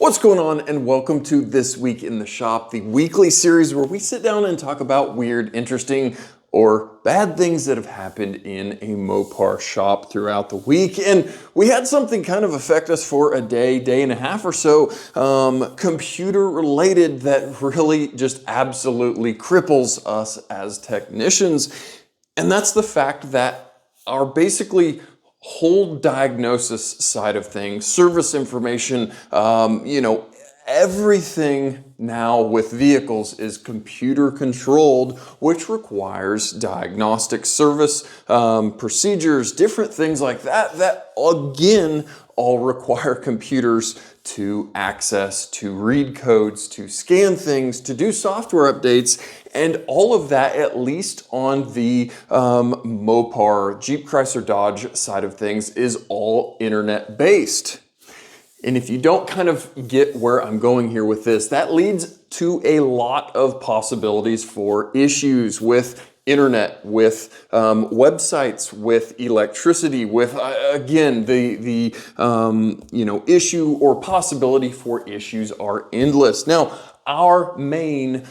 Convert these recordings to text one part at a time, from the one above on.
What's going on, and welcome to This Week in the Shop, the weekly series where we sit down and talk about weird, interesting, or bad things that have happened in a mopar shop throughout the week. And we had something kind of affect us for a day and a half or so, computer related, that really just absolutely cripples us as technicians. And that's the fact that our basically whole diagnosis side of things, service information, everything now with vehicles is computer controlled, which requires diagnostic service procedures, different things like that, that again all require computers to access, to read codes, to scan things, to do software updates, and all of that, at least on the Mopar, Jeep Chrysler Dodge side of things, is all internet based. And if you don't kind of get where I'm going here with this, that leads to a lot of possibilities for issues with internet, with websites, with electricity, with again the issue or possibility for issues are endless. Now, our main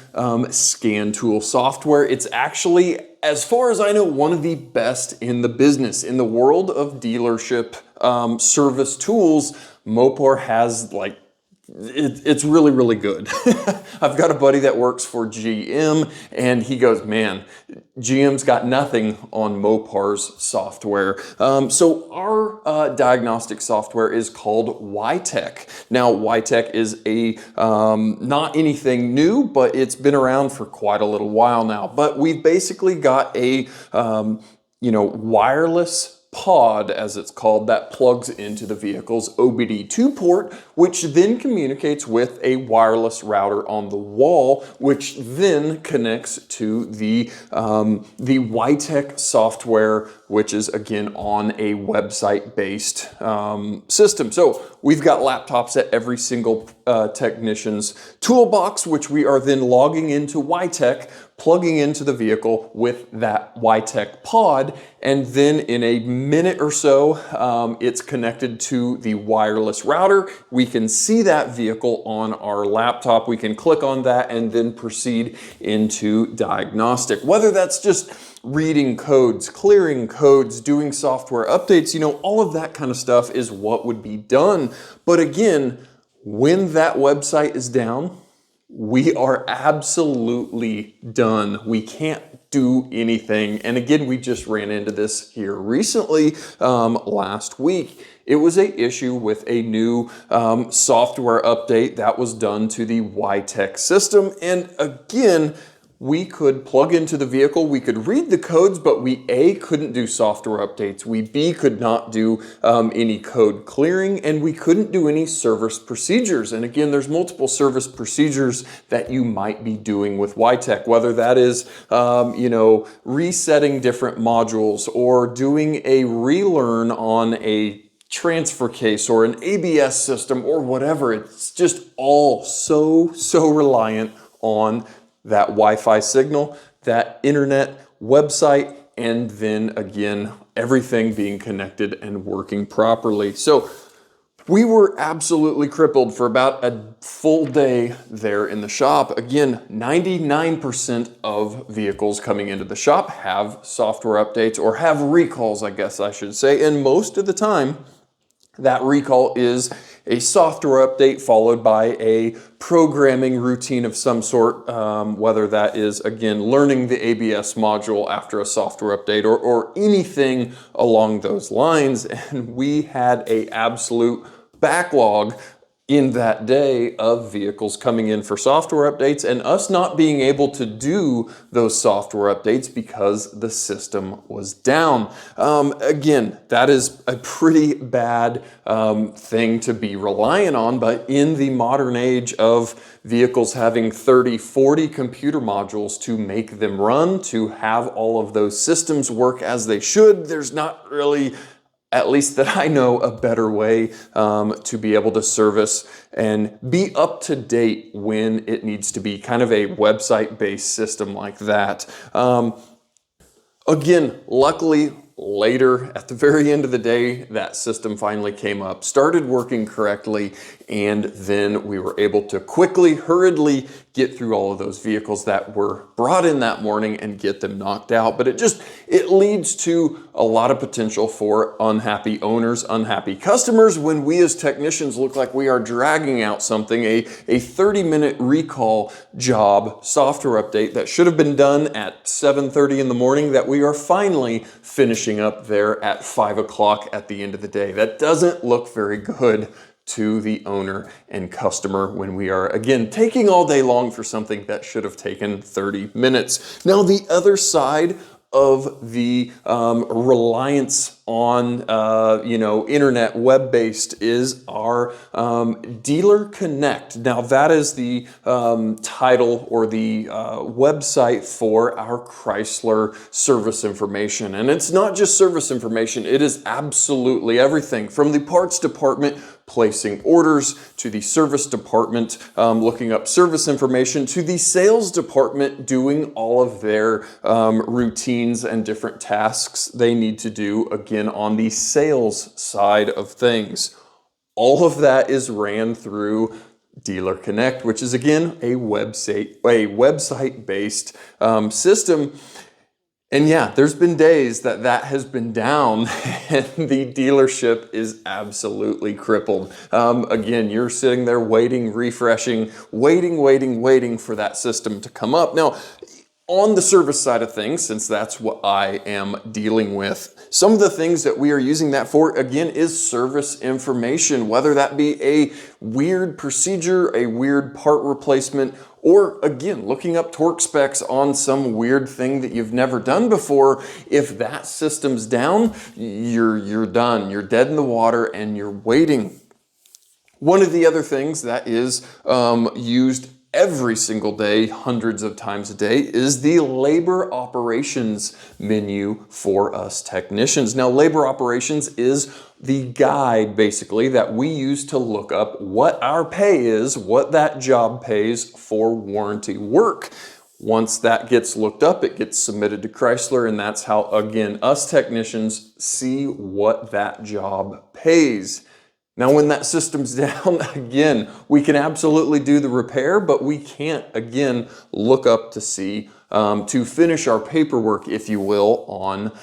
scan tool software, it's actually, as far as I know, one of the best in the business. In the world of dealership service tools, Mopar has it's really good. I've got a buddy that works for GM, and he goes, man, GM's got nothing on Mopar's software. So our diagnostic software is called YTech. Now, YTech is a not anything new, but it's been around for quite a little while now. But we've basically got a wireless pod, as it's called, that plugs into the vehicle's OBD2 port, which then communicates with a wireless router on the wall, which then connects to the YTech software, which is again on a website-based system. So we've got laptops at every single technician's toolbox, which we are then logging into YTech, plugging into the vehicle with that YTech pod, and then in a minute or so, it's connected to the wireless router. We can see that vehicle on our laptop. We can click on that and then proceed into diagnostic. Whether that's just reading codes, clearing codes, doing software updates, all of that kind of stuff is what would be done. But again, when that website is down, we are absolutely done. We can't do anything. And again, we just ran into this here recently, last week. It was an issue with a new software update that was done to the YTech system. And again, we could plug into the vehicle, we could read the codes, but we A, couldn't do software updates, we B, could not do any code clearing, and we couldn't do any service procedures. And again, there's multiple service procedures that you might be doing with YTech, whether that is, resetting different modules or doing a relearn on a transfer case or an ABS system or whatever. It's just all so reliant on that Wi-Fi signal, that internet website, and then again, everything being connected and working properly. So we were absolutely crippled for about a full day there in the shop. Again, 99% of vehicles coming into the shop have software updates or have recalls, I guess I should say. And most of the time, that recall is a software update followed by a programming routine of some sort, whether that is, again, learning the ABS module after a software update or anything along those lines. And we had an absolute backlog in that day of vehicles coming in for software updates and us not being able to do those software updates because the system was down. Again, that is a pretty bad thing to be reliant on, but in the modern age of vehicles having 30, 40 computer modules to make them run, to have all of those systems work as they should, there's not really, at least that I know, a better way to be able to service and be up to date when it needs to be kind of a website-based system like that. Again, luckily, later, at the very end of the day, that system finally came up, started working correctly, and then we were able to quickly, hurriedly get through all of those vehicles that were brought in that morning and get them knocked out. But it leads to a lot of potential for unhappy owners, unhappy customers, when we as technicians look like we are dragging out something, a 30-minute recall job, software update that should have been done at 7:30 in the morning, that we are finally finishing up there at 5 o'clock at the end of the day. That doesn't look very good to the owner and customer when we are, again, taking all day long for something that should have taken 30 minutes. Now, the other side of the reliance on internet web-based is our Dealer Connect. Now that is the title or the website for our Chrysler service information. And it's not just service information, it is absolutely everything from the parts department placing orders, to the service department looking up service information, to the sales department doing all of their routines and different tasks they need to do, again, on the sales side of things. All of that is ran through Dealer Connect, which is, again, a website-based system. And yeah, there's been days that has been down and the dealership is absolutely crippled. Again, you're sitting there waiting, refreshing, waiting for that system to come up. Now, on the service side of things, since that's what I am dealing with, some of the things that we are using that for, again, is service information, whether that be a weird procedure, a weird part replacement, or again, looking up torque specs on some weird thing that you've never done before. If that system's down, you're done. You're dead in the water and you're waiting. One of the other things that is used every single day, hundreds of times a day, is the labor operations menu for us technicians. Now, labor operations is the guide, basically, that we use to look up what our pay is, what that job pays for warranty work. Once that gets looked up, it gets submitted to Chrysler, and that's how, again, us technicians see what that job pays. Now, when that system's down, again, we can absolutely do the repair, but we can't, again, look up to see, to finish our paperwork, if you will, on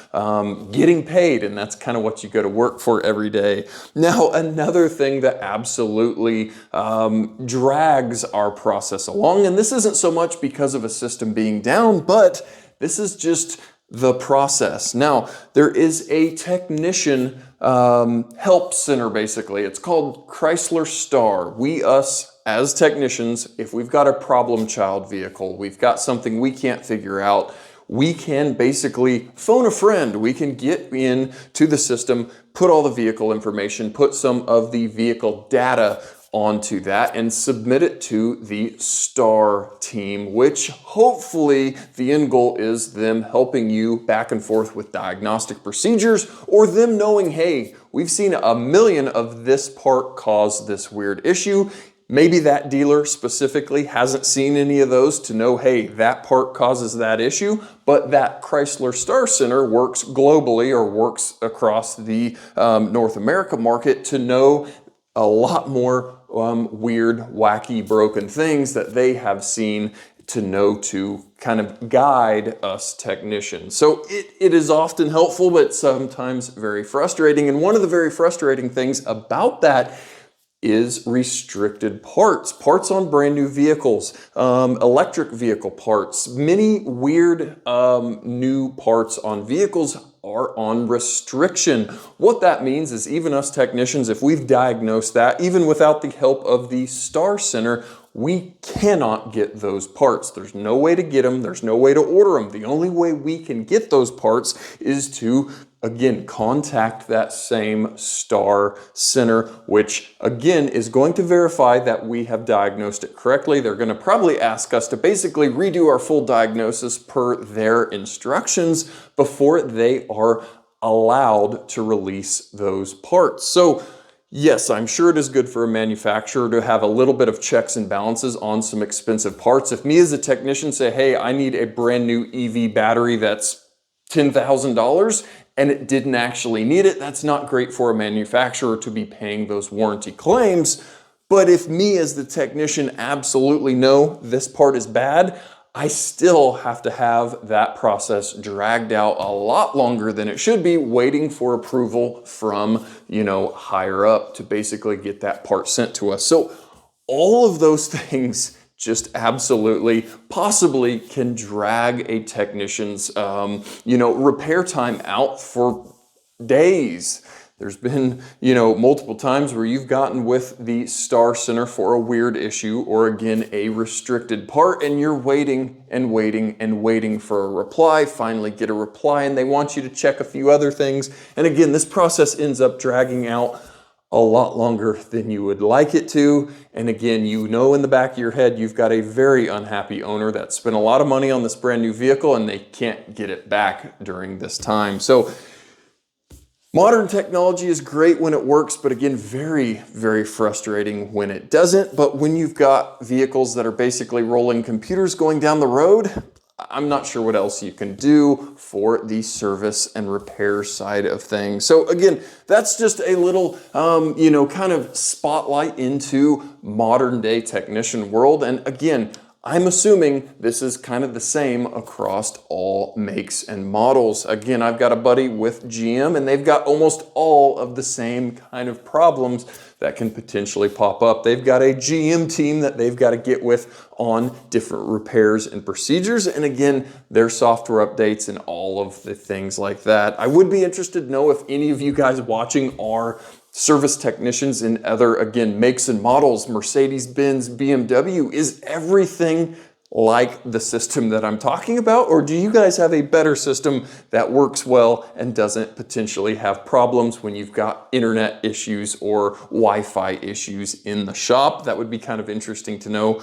getting paid. And that's kind of what you go to work for every day. Now, another thing that absolutely drags our process along, and this isn't so much because of a system being down, but this is just the process. Now, there is a technician help center, basically. It's called Chrysler Star. Us as technicians, if we've got a problem child vehicle, we've got something we can't figure out, we can basically phone a friend. We can get in to the system, put all the vehicle information, put some of the vehicle data onto that and submit it to the STAR team, which hopefully the end goal is them helping you back and forth with diagnostic procedures, or them knowing, hey, we've seen 1 million of this part cause this weird issue. Maybe that dealer specifically hasn't seen any of those to know, hey, that part causes that issue, but that Chrysler Star Center works globally or works across the North America market to know a lot more weird, wacky, broken things that they have seen, to know to kind of guide us technicians. So it is often helpful, but sometimes very frustrating. And one of the very frustrating things about that is restricted parts on brand new vehicles, electric vehicle parts, many weird new parts on vehicles are on restriction. What that means is, even us technicians, if we've diagnosed that, even without the help of the Star Center, we cannot get those parts. There's no way to get them. There's no way to order them. The only way we can get those parts is to, again, contact that same Star Center, which again is going to verify that we have diagnosed it correctly. They're going to probably ask us to basically redo our full diagnosis per their instructions before they are allowed to release those parts. So yes, I'm sure it is good for a manufacturer to have a little bit of checks and balances on some expensive parts. If me as a technician say, hey, I need a brand new EV battery that's $10,000 and it didn't actually need it, that's not great for a manufacturer to be paying those warranty claims. But if me as the technician absolutely know this part is bad, I still have to have that process dragged out a lot longer than it should be, waiting for approval from, higher up to basically get that part sent to us. So all of those things just absolutely, possibly can drag a technician's, repair time out for days. There's been, multiple times where you've gotten with the Star Center for a weird issue or again, a restricted part, and you're waiting and waiting and waiting for a reply, finally get a reply, and they want you to check a few other things. And again, this process ends up dragging out a lot longer than you would like it to. And again, in the back of your head, you've got a very unhappy owner that spent a lot of money on this brand new vehicle and they can't get it back during this time. So modern technology is great when it works, but again, very, very frustrating when it doesn't. But when you've got vehicles that are basically rolling computers going down the road, I'm not sure what else you can do for the service and repair side of things. So again, that's just a little, kind of spotlight into modern day technician world. And again, I'm assuming this is kind of the same across all makes and models. Again, I've got a buddy with GM and they've got almost all of the same kind of problems that can potentially pop up. They've got a GM team that they've got to get with on different repairs and procedures. And again, their software updates and all of the things like that. I would be interested to know if any of you guys watching are service technicians in other, again, makes and models, Mercedes-Benz, BMW. Is everything like the system that I'm talking about? Or do you guys have a better system that works well and doesn't potentially have problems when you've got internet issues or Wi-Fi issues in the shop? That would be kind of interesting to know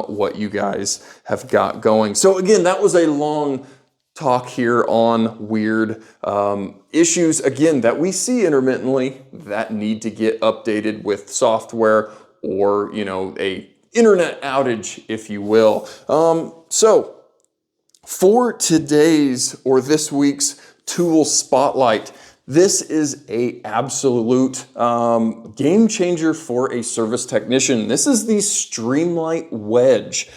what you guys have got going. So again, that was a long talk here on weird issues, again, that we see intermittently that need to get updated with software or, a internet outage, if you will. So for today's or this week's tool spotlight, this is a absolute game changer for a service technician. This is the Streamlight Wedge.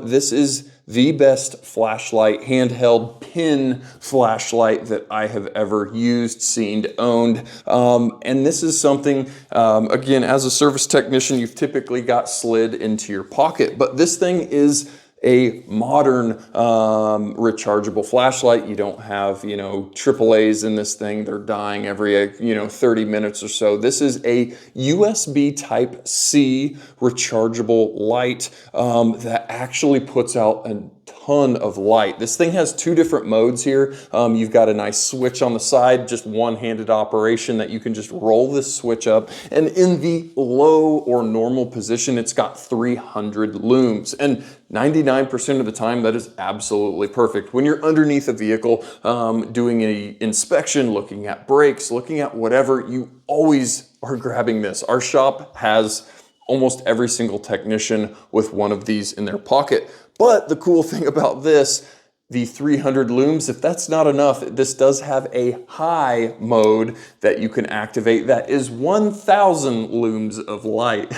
This is the best flashlight, handheld pin flashlight that I have ever used, seen, owned. And this is something, again, as a service technician, you've typically got slid into your pocket, but this thing is a modern rechargeable flashlight. You don't have, AAAs in this thing. They're dying every, 30 minutes or so. This is a USB type C rechargeable light that actually puts out a ton of light. This thing has two different modes here. You've got a nice switch on the side, just one-handed operation that you can just roll this switch up. And in the low or normal position, it's got 300 looms. And 99% of the time, that is absolutely perfect. When you're underneath a vehicle, doing an inspection, looking at brakes, looking at whatever, you always are grabbing this. Our shop has almost every single technician with one of these in their pocket. But the cool thing about this, the 300 looms, if that's not enough, this does have a high mode that you can activate that is 1,000 looms of light.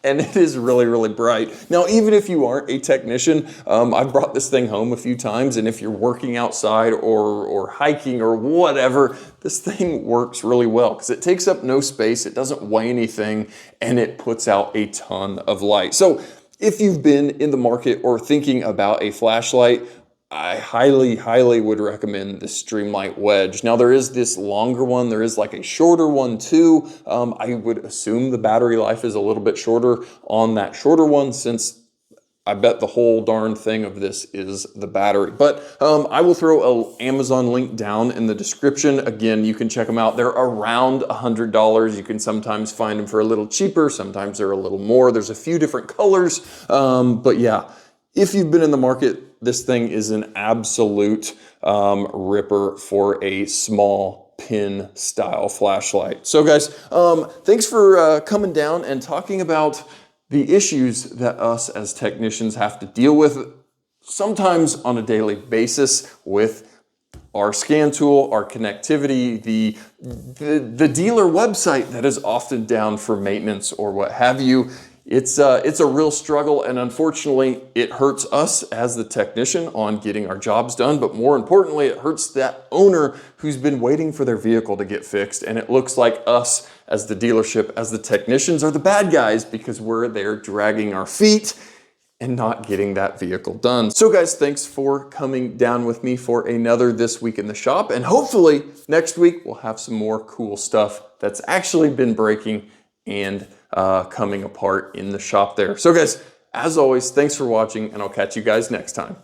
And it is really, really bright. Now, even if you aren't a technician, I've brought this thing home a few times, and if you're working outside or hiking or whatever, this thing works really well because it takes up no space, it doesn't weigh anything, and it puts out a ton of light. So if you've been in the market or thinking about a flashlight, I highly, highly would recommend the Streamlight Wedge. Now there is this longer one, there is like a shorter one too. I would assume the battery life is a little bit shorter on that shorter one, since I bet the whole darn thing of this is the battery. But I will throw an Amazon link down in the description. Again, you can check them out. They're around $100. You can sometimes find them for a little cheaper. Sometimes they're a little more. There's a few different colors. But yeah, if you've been in the market, this thing is an absolute ripper for a small pin style flashlight. So guys, thanks for coming down and talking about the issues that us as technicians have to deal with sometimes on a daily basis with our scan tool, our connectivity, the dealer website that is often down for maintenance or what have you. It's a real struggle, and unfortunately it hurts us as the technician on getting our jobs done, but more importantly it hurts that owner who's been waiting for their vehicle to get fixed, and it looks like us as the dealership, as the technicians, are the bad guys because we're there dragging our feet and not getting that vehicle done. So guys, thanks for coming down with me for another This Week in the Shop, and hopefully next week we'll have some more cool stuff that's actually been breaking and coming apart in the shop there. So guys, as always, thanks for watching, and I'll catch you guys next time.